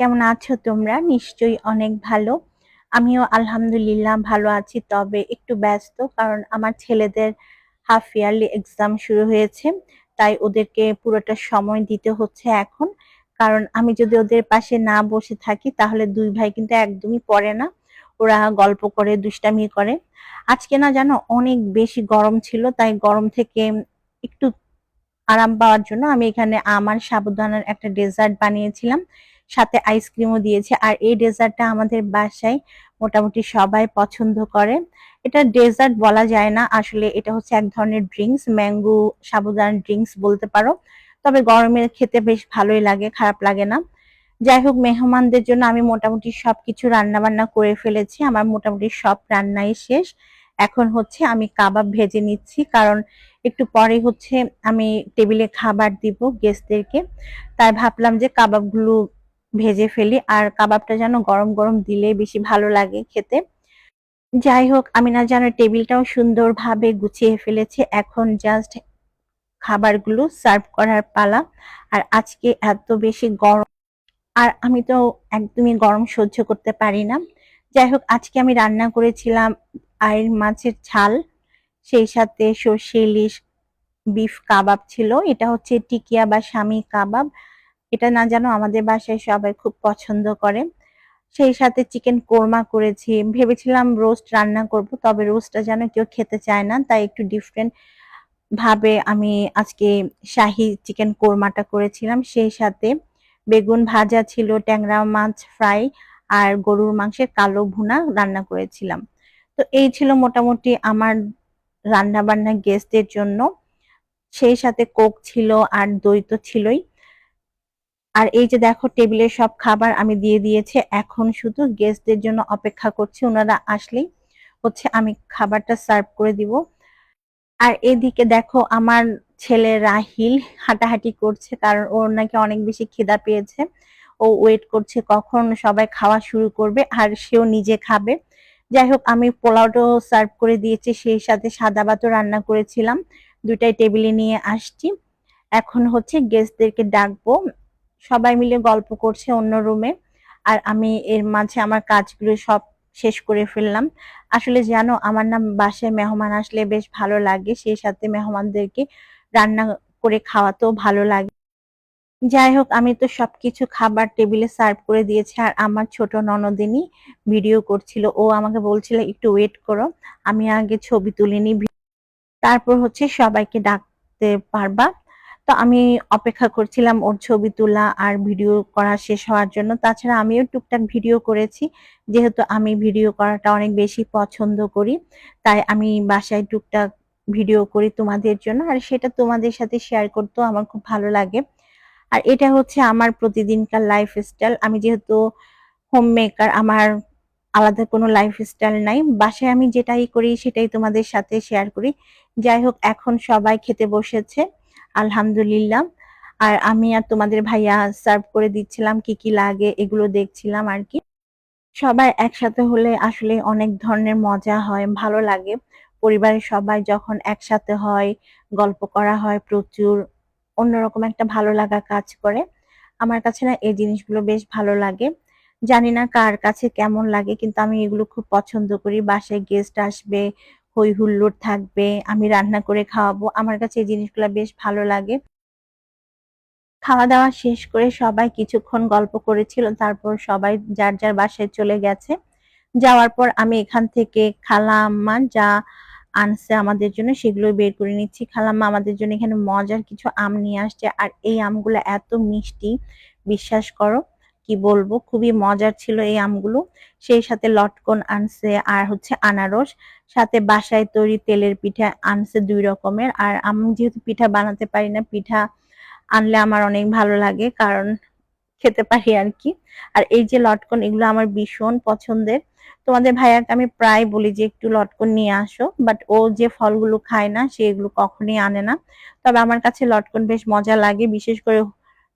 কেমন আছো তোমরা? নিশ্চয়ই অনেক ভালো। আমিও আলহামদুলিল্লাহ ভালো আছি। তবে একটু ব্যস্ত কারণ আমার ছেলেদের হাফ ইয়ারলি এক্সাম শুরু হয়েছে। তাই ওদেরকে পুরোটা সময় দিতে হচ্ছে এখন। কারণ আমি যদি ওদের পাশে না বসে থাকি তাহলে ২ ভাই কিন্তু একদমই পড়ে না। ওরা গল্প করে, দুষ্টামি করে। আজকে না জানো অনেক বেশি গরম ছিল। তাই গরম থেকে একটু আরাম পাওয়ার জন্য আমি এখানে আম আর সাবুদানার একটা ডেজার্ট বানিয়েছিলাম। সাথে আইসক্রিমও দিয়েছি। আর এই ডেজার্টটা আমাদের বাসায় মোটামুটি সবাই পছন্দ করে। এটা ডেজার্ট বলা যায় না। আসলে এটা হচ্ছে এক ধরনের ড্রিংকস, ম্যাঙ্গো সাবুদানা ড্রিংকস বলতে পারো। তবে গরমে খেতে বেশ ভালোই লাগে, খারাপ লাগে না। যাই হোক, মেহমানদের জন্য আমি মোটামুটি সবকিছু রান্না-বান্না করে ফেলেছি। আমার মোটামুটি সব রান্নাই শেষ। এখন হচ্ছে আমি কাবাব ভেজে নিচ্ছি। কারণ একটু পরে হচ্ছে আমি টেবিলে খাবার দিব গেস্টদেরকে। তাই ভাবলাম যে কাবাবগুলো ভেজে ফেলি। আর কাবাবটা যেন গরম গরম দিলে বেশি ভালো লাগে খেতে। যাই হোক, আমি না যেন টেবিলটাও সুন্দরভাবে গুছিয়ে ফেলেছি। এখন জাস্ট খাবারগুলো সার্ভ করার পালা। আর আজকে এত বেশি গরম, আর আমি তো একদমই গরম সহ্য করতে পারি না। যাই হোক, আজকে আমি রান্না করেছিলাম আইড় মাছের ঝাল, সেই সাথে সর্ষে ইলিশ বিফ কাবাব ছিল। এটা হচ্ছে টিকিয়া বা শামী কাবাব। এটা না জানো আমাদের বাসায় সবাই খুব পছন্দ করে। সেই সাথে চিকেন কোরমা করেছি। ভেবেছিলাম রোস্ট রান্না করব, তবে রোস্টটা যেন কেউ খেতে চায় না। তাই একটু ডিফারেন্ট ভাবে আমি আজকে শাহী চিকেন কোরমাটা করেছিলাম। সেই সাথে বেগুন ভাজা ছিল, ট্যাংরা মাছ ফ্রাই আর গরুর মাংসের কালো ভুনা রান্না করেছিলাম। তো এই ছিল মোটামুটি আমার রান্না বান্না গেস্টদের জন্য। সেই সাথে কোক ছিল আর দই তো ছিলই। আর এই যে দেখো টেবিলের সব খাবার আমি দিয়ে দিয়েছি। এখন শুধু গেস্টদের জন্য অপেক্ষা করছি। ওনারা আসলেই হচ্ছে আমি খাবারটা সার্ভ করে দিব। আর এদিকে দেখো আমার ছেলে রাহিল হাঁটাহাঁটি করছে, কারণ ওর নাকি অনেক বেশি খিদা পেয়েছে। ও ওয়েট করছে কখন সবাই খাওয়া শুরু করবে আর সেও নিজে খাবে। যাই হোক, আমি পোলাওটাও সার্ভ করে দিয়েছি, সেই সাথে সাদা ভাতও রান্না করেছিলাম। দুটাই টেবিলে নিয়ে আসছি। এখন হচ্ছে গেস্টদেরকে ডাকবো। সবাই মিলে গল্প করছে অন্য রুমে। আর আমি এর মাঝে আমার কাজগুলো সব শেষ করে ফেললাম। আসলে জানো আমার না বাসায় মেহমান আসলে বেশ ভালো লাগে, সেই সাথে মেহমানদেরকে রান্না করে খাওয়াতেও ভালো লাগে। যাই হোক, আমি তো সবকিছু খাবার টেবিলে সার্ভ করে দিয়েছি। আর আমার ছোট ননদিনী ভিডিও করছিল। ও আমাকে বলছিল একটু ওয়েট করো, আমি আগে ছবি তুলে নিই, তারপর হচ্ছে সবাইকে ডাকতে পারবা। তো আমি অপেক্ষা করছিলাম ওর ছবি তোলা আর ভিডিও করা শেষ হওয়ার জন্য। তাছাড়া আমিও টুকটাক ভিডিও করেছি। যেহেতু আমি ভিডিও করাটা অনেক বেশি পছন্দ করি, তাই আমি বাসায় টুকটাক ভিডিও করি তোমাদের জন্য। আর সেটা তোমাদের সাথে শেয়ার করতেও আমার খুব ভালো লাগে। আর এটা হচ্ছে আমার প্রতিদিনকার লাইফস্টাইল। আমি যেহেতু হোম মেকার, আমার আলাদা কোনো লাইফস্টাইল নাই। বাসায় আমি যেটাই করি সেটাই তোমাদের সাথে শেয়ার করি। যাই হোক, এখন সবাই খেতে বসেছে আলহামদুলিল্লাহ। আর আমি আর তোমাদের ভাইয়া সার্ভ করে দিচ্ছিলাম, কি কি লাগে এগুলো দেখছিলাম আর কি। সবাই একসাথে হলে আসলে অনেক ধরনের মজা হয়, ভালো লাগে। পরিবারের সবাই যখন একসাথে হয়, গল্প করা হয় প্রচুর, অন্যরকম একটা ভালো লাগা কাজ করে। আমার কাছে না এই জিনিসগুলো বেশ ভালো লাগে। জানি না কার কাছে কেমন লাগে, কিন্তু আমি এগুলো খুব পছন্দ করি। বাসায় গেস্ট আসবে, হই হুল্লোড় থাকবে, আমি রান্না করে খাওয়াবো। আমার কাছে এই জিনিসগুলো বেশ ভালো লাগে। খাওয়া দাওয়া শেষ করে সবাই কিছুক্ষণ গল্প করেছিল, তারপর সবাই যার যার বাসায় চলে গেছে। যাওয়ার পর আমি এখান থেকে খালাম্মা যা আনছে আমাদের জন্য সেগুলো বের করে নিচ্ছি। খালাম্মা আমাদের জন্য এখানে মজার কিছু আম নিয়ে আসছে। আর এই আমগুলো এত মিষ্টি, বিশ্বাস করো, কি বলবো, খুবই মজার ছিল এই আমগুলো। সেই সাথে লটকন আনছে আর হচ্ছে আনারস, সাথে বাসায় তৈরি তেলের পিঠা আনছে ২ রকমের। আর আমি যেহেতু পিঠা বানাতে পারি না, পিঠা আনলে আমার অনেক ভালো লাগে, কারণ খেতে পারি আর কি। আর এই যে লটকন, এগুলো আমার ভীষণ পছন্দের। তোমাদের ভাইয়াকে আমি প্রায় বলি যে একটু লটকন নিয়ে আসো, বাট ও যে ফলগুলো খায় না সে এগুলো কখনোই আনে না। তবে আমার কাছে লটকন বেশ মজা লাগে, বিশেষ করে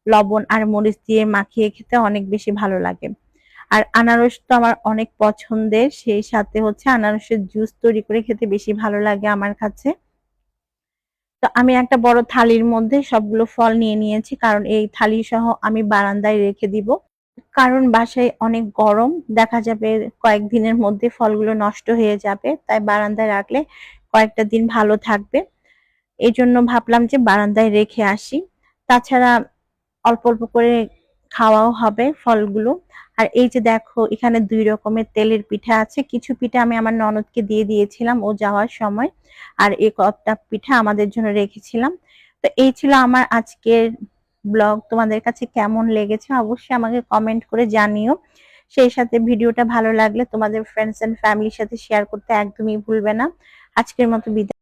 লবণ আর মরিচ দিয়ে মাখিয়ে খেতে অনেক বেশি ভালো লাগে। আর আনারস তো আমার অনেক পছন্দের, সেই সাথে হচ্ছে আনারসের জুস তৈরি করে খেতে বেশি ভালো লাগে আমার কাছে। তো আমি একটা বড় থালির মধ্যে সবগুলো ফল নিয়ে নিয়েছি, কারণ এই থালি সহ আমি বারান্দায় রেখে দিব। কারণ বাসায় অনেক গরম, দেখা যাবে কয়েকদিনের মধ্যে ফলগুলো নষ্ট হয়ে যাবে, তাই বারান্দায় রাখলে কয়েকটা দিন ভালো থাকবে। এই জন্য ভাবলাম যে বারান্দায় রেখে আসি। তাছাড়া অল্প অল্প করে খাওয়াও হবে ফলগুলো। আর এই যে দেখো এখানে 2 রকমের তেলের পিঠা আছে। কিছু পিঠা আমি আমার ননদকে দিয়ে দিয়েছিলাম ও যাওয়ার সময়। আর এই কয়েকটা পিঠা আমাদের জন্য রেখেছিলাম। তো এই ছিল আমার আজকের ব্লগ। তোমাদের কাছে কেমন লেগেছে অবশ্যই আমাকে কমেন্ট করে জানিও। সেই সাথে ভিডিওটা ভালো লাগলে তোমাদের ফ্রেন্ডস এন্ড ফ্যামিলির সাথে শেয়ার করতে একদমই ভুলবে না। আজকের মতো বিদায়।